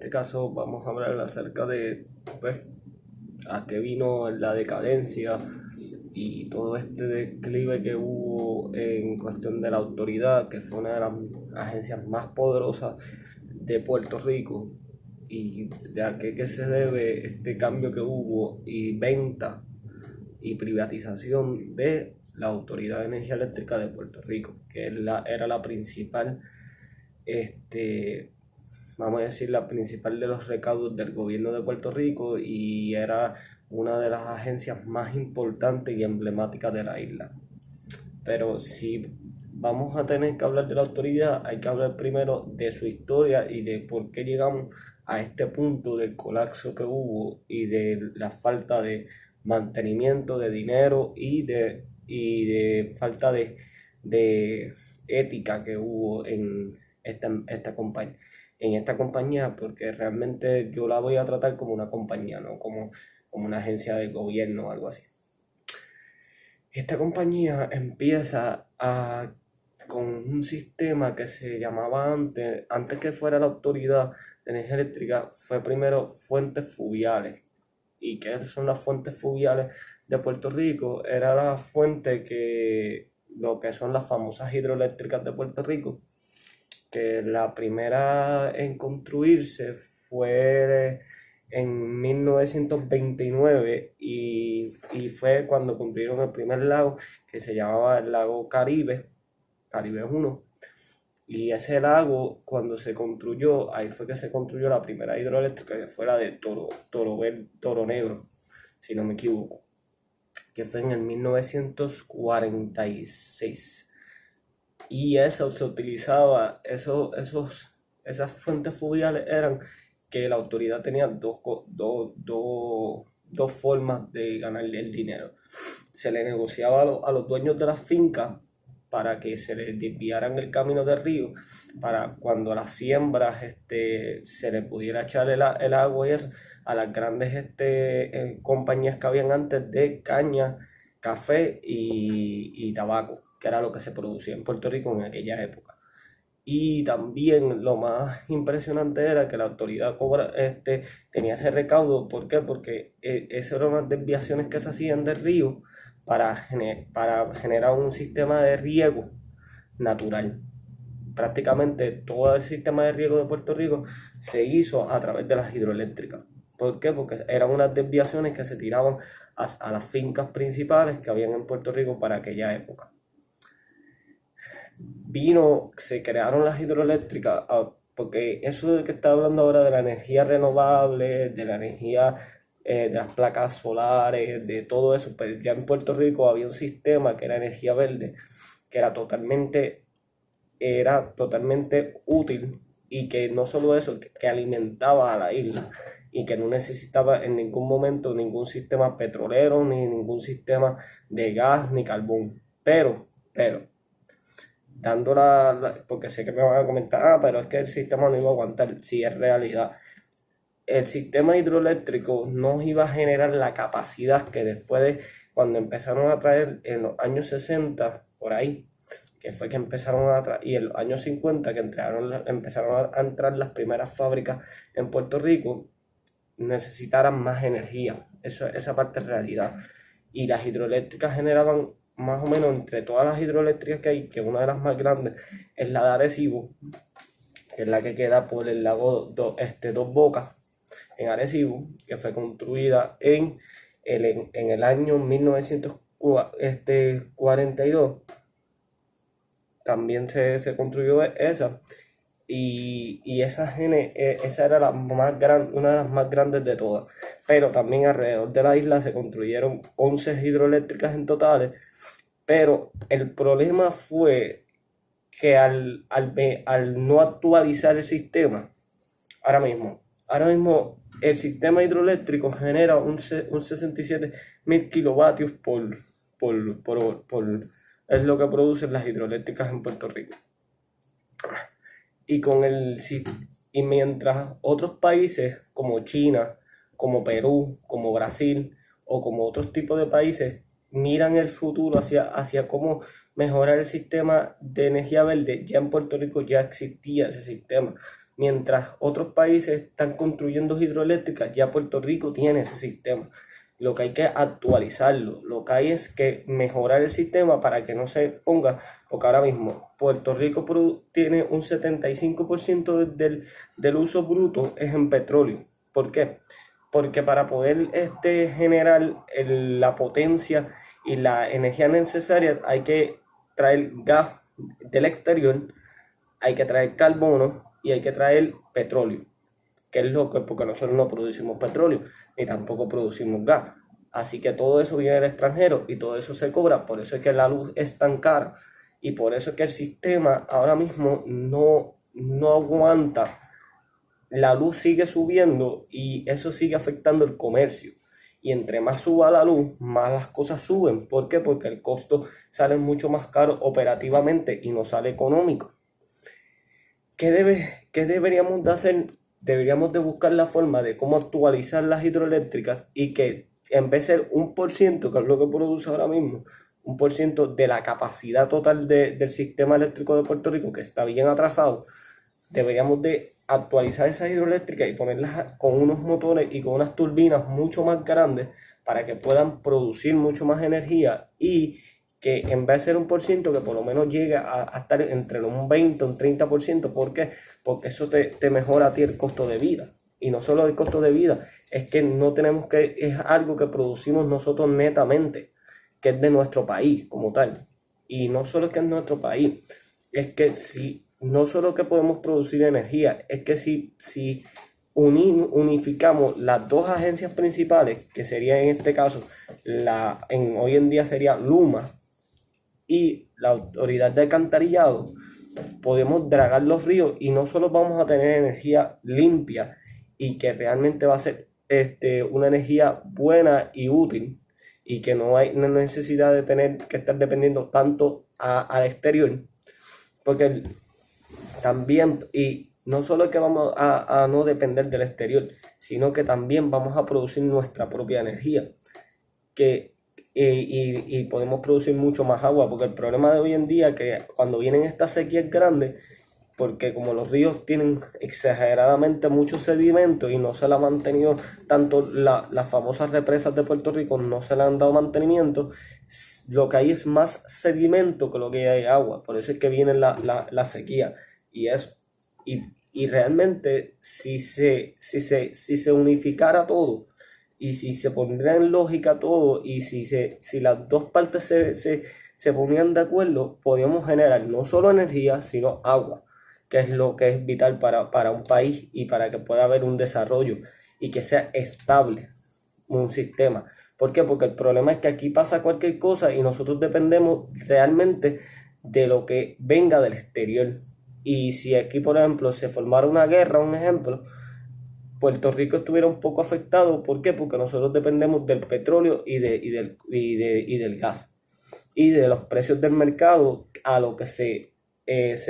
este caso vamos a hablar acerca de pues, a qué vino la decadencia y todo este declive que hubo en cuestión de la autoridad, que fue una de las agencias más poderosas de Puerto Rico, y de a qué se debe este cambio que hubo y venta y privatización de la Autoridad de Energía Eléctrica de Puerto Rico, que era la principal, vamos a decir, la principal de los recaudos del gobierno de Puerto Rico, y era una de las agencias más importantes y emblemáticas de la isla. Pero si vamos a tener que hablar de la autoridad, hay que hablar primero de su historia y de por qué llegamos a este punto del colapso que hubo y de la falta de mantenimiento de dinero y de falta de ética que hubo en esta compañía. En esta compañía, porque realmente yo la voy a tratar como una compañía, no como una agencia del gobierno o algo así. Esta compañía empieza con un sistema que se llamaba antes que fuera la Autoridad de Energía Eléctrica, fue primero fuentes fluviales. ¿Y qué son las fuentes fluviales de Puerto Rico? Era la fuente lo que son las famosas hidroeléctricas de Puerto Rico, que la primera en construirse fue en 1929 y fue cuando construyeron el primer lago, que se llamaba el lago Caribe 1. Y ese lago, cuando se construyó, ahí fue que se construyó la primera hidroeléctrica, que fue la de Toro Negro, si no me equivoco, que fue en el 1946. Y eso se utilizaba, esas fuentes fluviales eran que la autoridad tenía dos formas de ganar el dinero. Se le negociaba a los dueños de las fincas para que se les desviaran el camino del río, para cuando las siembras se le pudiera echar el agua y eso a las grandes compañías que habían antes de caña, café y tabaco, que era lo que se producía en Puerto Rico en aquella época. Y también lo más impresionante era que la autoridad tenía ese recaudo. ¿Por qué? Porque esas eran las desviaciones que se hacían del río para generar un sistema de riego natural. Prácticamente todo el sistema de riego de Puerto Rico se hizo a través de las hidroeléctricas. ¿Por qué? Porque eran unas desviaciones que se tiraban a las fincas principales que habían en Puerto Rico para aquella época. Se crearon las hidroeléctricas, porque eso de que está hablando ahora de la energía renovable, de la energía de las placas solares, de todo eso, pues ya en Puerto Rico había un sistema que era energía verde, que era totalmente útil, y que no solo eso, que alimentaba a la isla y que no necesitaba en ningún momento ningún sistema petrolero, ni ningún sistema de gas, ni carbón. Pero porque sé que me van a comentar, pero es que el sistema no iba a aguantar. Sí, es realidad. El sistema hidroeléctrico no iba a generar la capacidad que después cuando empezaron a traer en los años 60, por ahí, que fue que empezaron a traer, y en los años 50 que empezaron a entrar las primeras fábricas en Puerto Rico, necesitaran más energía. Esa parte es realidad. Y las hidroeléctricas generaban más o menos, entre todas las hidroeléctricas que hay, que una de las más grandes es la de Arecibo, que es la que queda por el lago Dos Bocas, en Arecibo, que fue construida en el año 1942. También se construyó esa, y esa era una de las más grandes de todas. Pero también alrededor de la isla se construyeron 11 hidroeléctricas en total. Pero el problema fue que al no actualizar el sistema, ahora mismo el sistema hidroeléctrico genera un 67.000 kilovatios es lo que producen las hidroeléctricas en Puerto Rico. Y mientras otros países como China, como Perú, como Brasil o como otros tipos de países miran el futuro hacia cómo mejorar el sistema de energía verde, ya en Puerto Rico ya existía ese sistema. Mientras otros países están construyendo hidroeléctricas, ya Puerto Rico tiene ese sistema. Lo que hay que actualizarlo, lo que hay es que mejorar el sistema para que no se ponga, porque ahora mismo Puerto Rico tiene un 75% del uso bruto es en petróleo. ¿Por qué? Porque para poder generar la potencia y la energía necesaria hay que traer gas del exterior, hay que traer carbono y hay que traer petróleo, que es lo que, porque nosotros no producimos petróleo ni tampoco producimos gas. Así que todo eso viene del extranjero y todo eso se cobra, por eso es que la luz es tan cara y por eso es que el sistema ahora mismo no aguanta. La luz sigue subiendo y eso sigue afectando el comercio. Y entre más suba la luz, más las cosas suben. ¿Por qué? Porque el costo sale mucho más caro operativamente y no sale económico. ¿Qué deberíamos de hacer? Deberíamos de buscar la forma de cómo actualizar las hidroeléctricas y que en vez de ser 1%, que es lo que produce ahora mismo, 1% de la capacidad total del sistema eléctrico de Puerto Rico, que está bien atrasado, deberíamos de actualizar esas hidroeléctricas y ponerlas con unos motores y con unas turbinas mucho más grandes para que puedan producir mucho más energía y que en vez de ser 1%, que por lo menos llegue a estar entre un 20 o un 30%. ¿Por qué? Porque eso te mejora a ti el costo de vida. Y no solo el costo de vida, es que no tenemos que, es algo que producimos nosotros netamente, que es de nuestro país como tal. Y no solo es que es nuestro país, es que si no solo que podemos producir energía, es que si unificamos las dos agencias principales, que sería en este caso, hoy en día sería Luma y la Autoridad de Alcantarillado, podemos dragar los ríos y no solo vamos a tener energía limpia y que realmente va a ser una energía buena y útil y que no hay necesidad de tener que estar dependiendo tanto al exterior, porque también, y no solo es que vamos a no depender del exterior, sino que también vamos a producir nuestra propia energía, que, y podemos producir mucho más agua, porque el problema de hoy en día es que cuando vienen estas sequías grandes, porque como los ríos tienen exageradamente mucho sedimento y no se le ha mantenido tanto las famosas represas de Puerto Rico, no se le han dado mantenimiento, lo que hay es más sedimento que lo que hay agua, por eso es que viene la sequía y eso. Y realmente si se unificara todo y si se pondría en lógica todo y si las dos partes se ponían de acuerdo, podríamos generar no solo energía, sino agua, que es lo que es vital para un país y para que pueda haber un desarrollo y que sea estable un sistema. ¿Por qué? Porque el problema es que aquí pasa cualquier cosa y nosotros dependemos realmente de lo que venga del exterior. Y si aquí, por ejemplo, se formara una guerra, un ejemplo, Puerto Rico estuviera un poco afectado. ¿Por qué? Porque nosotros dependemos del petróleo y del gas y de los precios del mercado a lo que se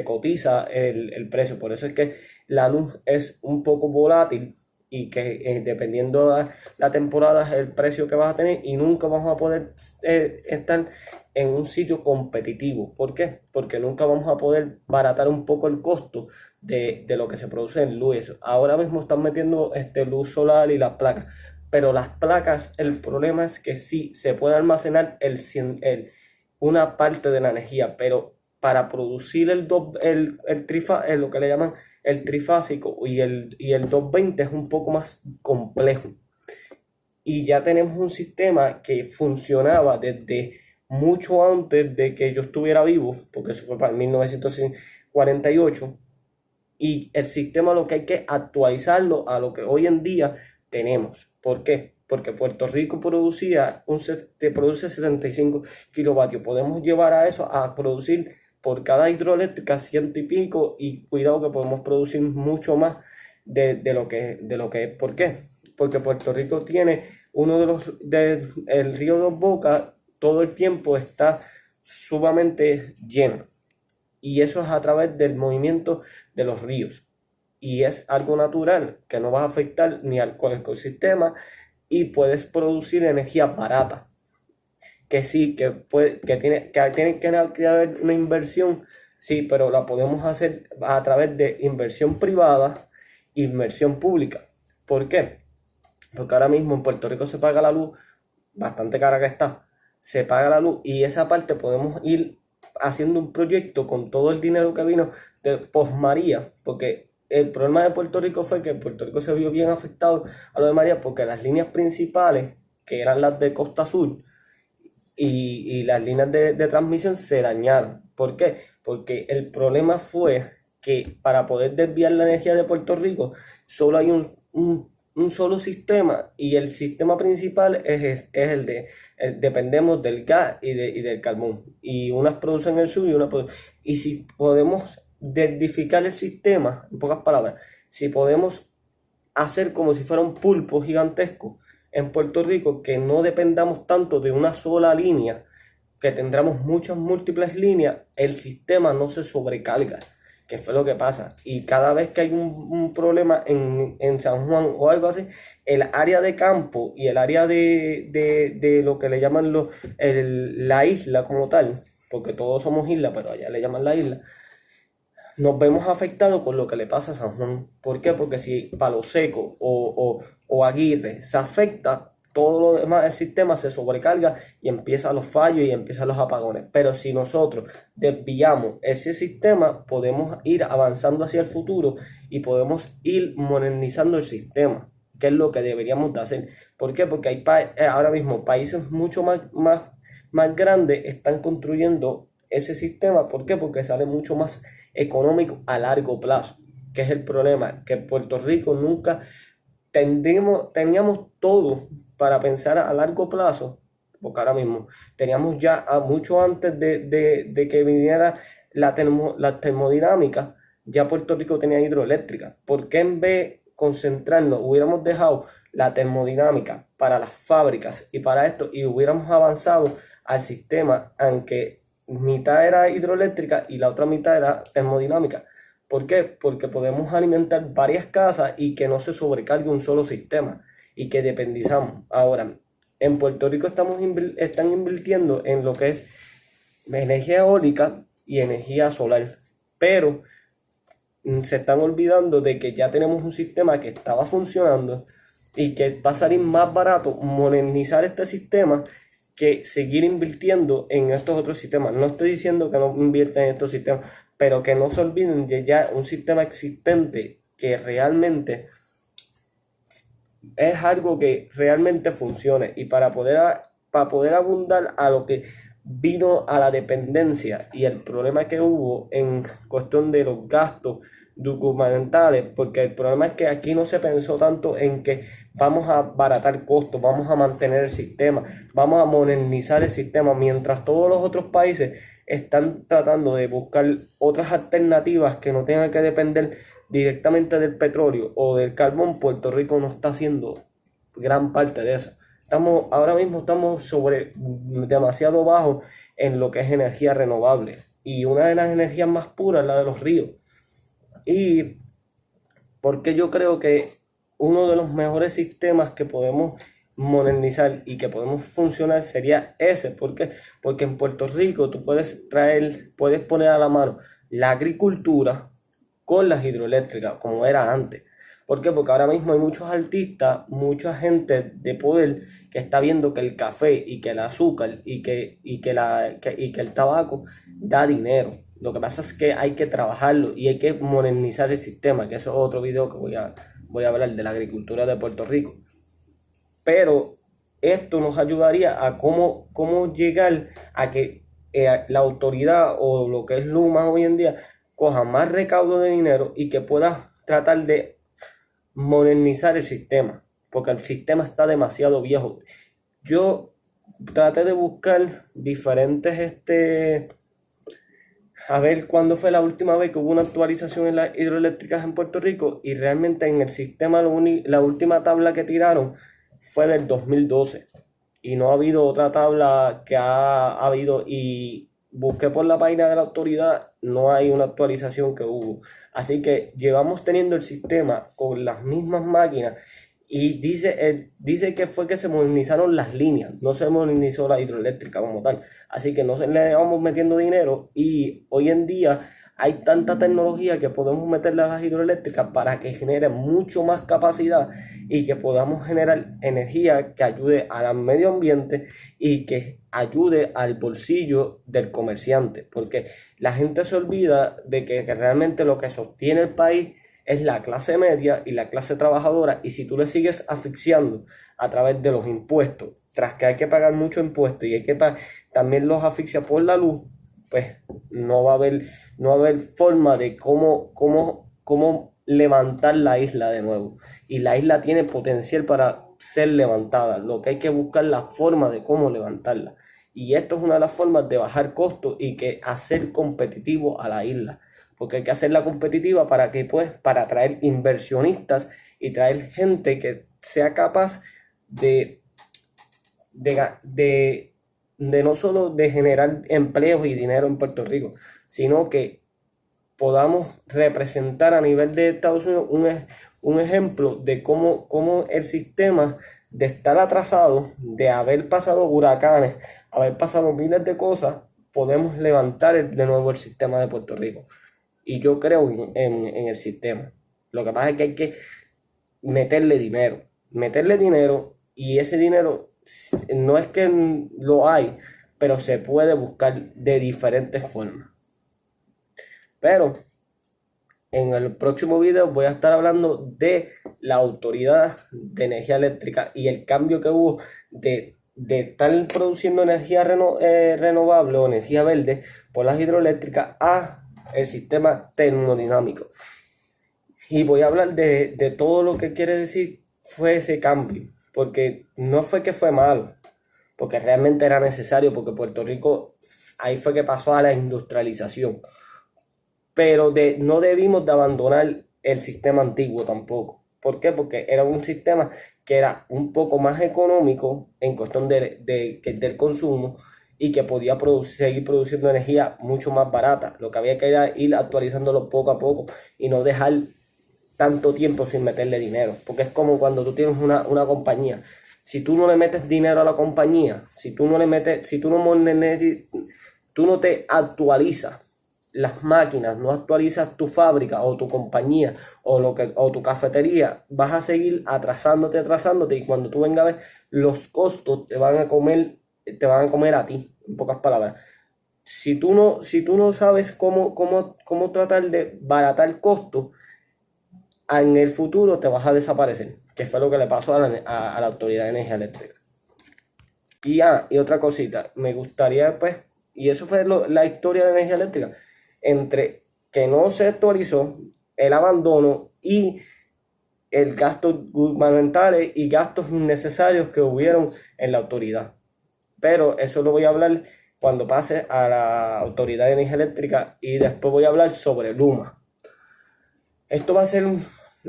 cotiza el precio. Por eso es que la luz es un poco volátil y que dependiendo de la temporada es el precio que vas a tener y nunca vamos a poder estar en un sitio competitivo. ¿Por qué? Porque nunca vamos a poder baratar un poco el costo de lo que se produce en luz. Ahora mismo están metiendo luz solar y las placas, pero las placas, el problema es que sí se puede almacenar una parte de la energía, pero para producir lo que le llaman el trifásico y el 220 es un poco más complejo. Y ya tenemos un sistema que funcionaba desde mucho antes de que yo estuviera vivo, porque eso fue para 1948, y el sistema lo que hay que actualizarlo a lo que hoy en día tenemos. ¿Por qué? Porque Puerto Rico produce 75 kilovatios. Podemos llevar a eso a producir por cada hidroeléctrica 100 y pico y cuidado que podemos producir mucho más de lo que es. ¿Por qué? Porque Puerto Rico tiene el río Dos Bocas todo el tiempo está sumamente lleno. Y eso es a través del movimiento de los ríos. Y es algo natural que no va a afectar ni al ecosistema y puedes producir energía barata. Que sí, que tiene que haber una inversión Sí, pero la podemos hacer a través de inversión privada e inversión pública. ¿Por qué? Porque ahora mismo en Puerto Rico se paga la luz, bastante cara que está, se paga la luz y esa parte podemos ir haciendo un proyecto con todo el dinero que vino de post María, porque el problema de Puerto Rico fue que Puerto Rico se vio bien afectado a lo de María porque las líneas principales, que eran las de Costa Azul, y las líneas de transmisión se dañaron. ¿Por qué? Porque el problema fue que para poder desviar la energía de Puerto Rico solo hay un solo sistema y el sistema principal es dependemos del gas y del carbón. Y unas producen el sur y una producen. Y si podemos dedificar el sistema, en pocas palabras, si podemos hacer como si fuera un pulpo gigantesco en Puerto Rico, que no dependamos tanto de una sola línea, que tendremos muchas múltiples líneas, el sistema no se sobrecarga, que fue lo que pasa. Y cada vez que hay un problema en San Juan o algo así, el área de campo y el área de lo que le llaman la isla como tal, porque todos somos isla, pero allá le llaman la isla, nos vemos afectados con lo que le pasa a San Juan. ¿Por qué? Porque si Palo Seco o Aguirre se afecta, todo lo demás, el sistema se sobrecarga y empiezan los fallos y empiezan los apagones. Pero si nosotros desviamos ese sistema, podemos ir avanzando hacia el futuro y podemos ir modernizando el sistema, que es lo que deberíamos de hacer. ¿Por qué? Porque hay ahora mismo países mucho más grandes están construyendo ese sistema. ¿Por qué? Porque sale mucho más económico a largo plazo, que es el problema, que en Puerto Rico nunca teníamos todo para pensar a largo plazo, porque ahora mismo teníamos ya mucho antes de que viniera la termodinámica, ya Puerto Rico tenía hidroeléctrica. ¿Por qué en vez de concentrarnos, hubiéramos dejado la termodinámica para las fábricas y para esto y hubiéramos avanzado al sistema, aunque mitad era hidroeléctrica y la otra mitad era termodinámica? ¿Por qué? Porque podemos alimentar varias casas y que no se sobrecargue un solo sistema y que dependizamos. Ahora, en Puerto Rico están invirtiendo en lo que es energía eólica y energía solar, pero se están olvidando de que ya tenemos un sistema que estaba funcionando y que va a salir más barato modernizar este sistema que seguir invirtiendo en estos otros sistemas. No estoy diciendo que no inviertan en estos sistemas, pero que no se olviden de ya un sistema existente que realmente es algo que realmente funcione. Y para poder abundar a lo que vino a la dependencia y el problema que hubo en cuestión de los gastos documentales, porque el problema es que aquí no se pensó tanto en que vamos a abaratar costos, vamos a mantener el sistema, vamos a modernizar el sistema, mientras todos los otros países están tratando de buscar otras alternativas que no tengan que depender directamente del petróleo o del carbón. Puerto Rico no está haciendo gran parte de eso. Ahora mismo estamos demasiado bajos en lo que es energía renovable, y una de las energías más puras es la de los ríos. Y porque yo creo que uno de los mejores sistemas que podemos modernizar y que podemos funcionar sería ese. ¿Por qué? Porque en Puerto Rico tú puedes poner a la mano la agricultura con las hidroeléctricas, como era antes. ¿Por qué? Porque ahora mismo hay muchos artistas, mucha gente de poder que está viendo que el café y que el azúcar y que el tabaco da dinero. Lo que pasa es que hay que trabajarlo y hay que modernizar el sistema, que eso es otro video que voy a hablar de la agricultura de Puerto Rico. Pero esto nos ayudaría a cómo llegar a que la autoridad o lo que es Luma hoy en día coja más recaudo de dinero y que pueda tratar de modernizar el sistema, porque el sistema está demasiado viejo. Yo traté de buscar diferentes a ver cuándo fue la última vez que hubo una actualización en las hidroeléctricas en Puerto Rico, y realmente en el sistema la última tabla que tiraron fue del 2012 y no ha habido otra tabla que ha habido, y busqué por la página de la autoridad, no hay una actualización que hubo. Así que llevamos teniendo el sistema con las mismas máquinas Y dice que fue que se modernizaron las líneas, no se modernizó la hidroeléctrica como tal. Así que no se le vamos metiendo dinero y hoy en día hay tanta tecnología que podemos meterle a las hidroeléctricas para que genere mucho más capacidad y que podamos generar energía que ayude al medio ambiente y que ayude al bolsillo del comerciante. Porque la gente se olvida de que realmente lo que sostiene el país es la clase media y la clase trabajadora, y si tú le sigues asfixiando a través de los impuestos, tras que hay que pagar mucho impuesto y hay que también los asfixia por la luz, pues no va a haber forma de cómo levantar la isla de nuevo. Y la isla tiene potencial para ser levantada, lo que hay que buscar la forma de cómo levantarla. Y esto es una de las formas de bajar costos y que hacer competitivo a la isla, porque hay que hacerla competitiva para que para atraer inversionistas y traer gente que sea capaz de, de, de no solo de generar empleos y dinero en Puerto Rico, sino que podamos representar a nivel de Estados Unidos un ejemplo de cómo el sistema, de estar atrasado, de haber pasado huracanes, haber pasado miles de cosas, podemos levantar de nuevo el sistema de Puerto Rico. Y yo creo en el sistema. Lo que pasa es que hay que meterle dinero, y ese dinero no es que lo hay, pero se puede buscar de diferentes formas. Pero en el próximo video voy a estar hablando de la Autoridad de Energía Eléctrica y el cambio que hubo de estar produciendo energía renovable o energía verde por las hidroeléctricas a el sistema termodinámico. Y voy a hablar de todo lo que quiere decir fue ese cambio, porque no fue que fue malo, porque realmente era necesario, porque Puerto Rico ahí fue que pasó a la industrialización, pero no debimos de abandonar el sistema antiguo tampoco. ¿Por qué? Porque era un sistema que era un poco más económico en cuestión del consumo y que podía seguir produciendo energía mucho más barata. Lo que había que era ir actualizándolo poco a poco y no dejar tanto tiempo sin meterle dinero. Porque es como cuando tú tienes una compañía. Si tú no le metes dinero a la compañía, si tú no te actualizas las máquinas, no actualizas tu fábrica o tu compañía o tu cafetería, vas a seguir atrasándote, y cuando tú vengas a ver, los costos te van a comer a ti, en pocas palabras. Si tú no sabes cómo tratar de baratar costos, en el futuro te vas a desaparecer, que fue lo que le pasó a la Autoridad de Energía Eléctrica. Y otra cosita, me gustaría, pues, y eso fue la historia de energía eléctrica, entre que no se actualizó, el abandono y el gasto gubernamentales y gastos innecesarios que hubieron en la autoridad. Pero eso lo voy a hablar cuando pase a la Autoridad de Energía Eléctrica, y después voy a hablar sobre Luma. Esto va a ser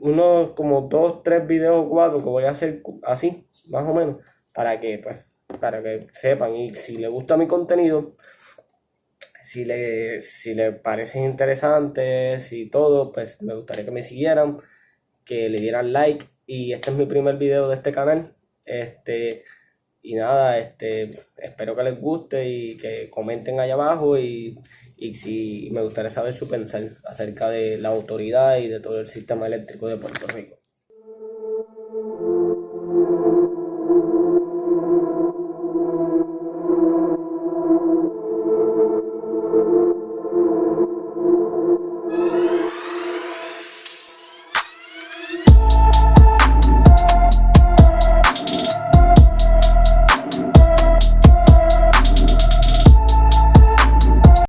unos como 2, 3 videos, 4 que voy a hacer así, más o menos, para que sepan. Y si les gusta mi contenido, si le parecen interesantes y todo, pues me gustaría que me siguieran, que le dieran like. Y este es mi primer video de este canal. Y nada, espero que les guste y que comenten allá abajo, y si me gustaría saber su pensar acerca de la autoridad y de todo el sistema eléctrico de Puerto Rico.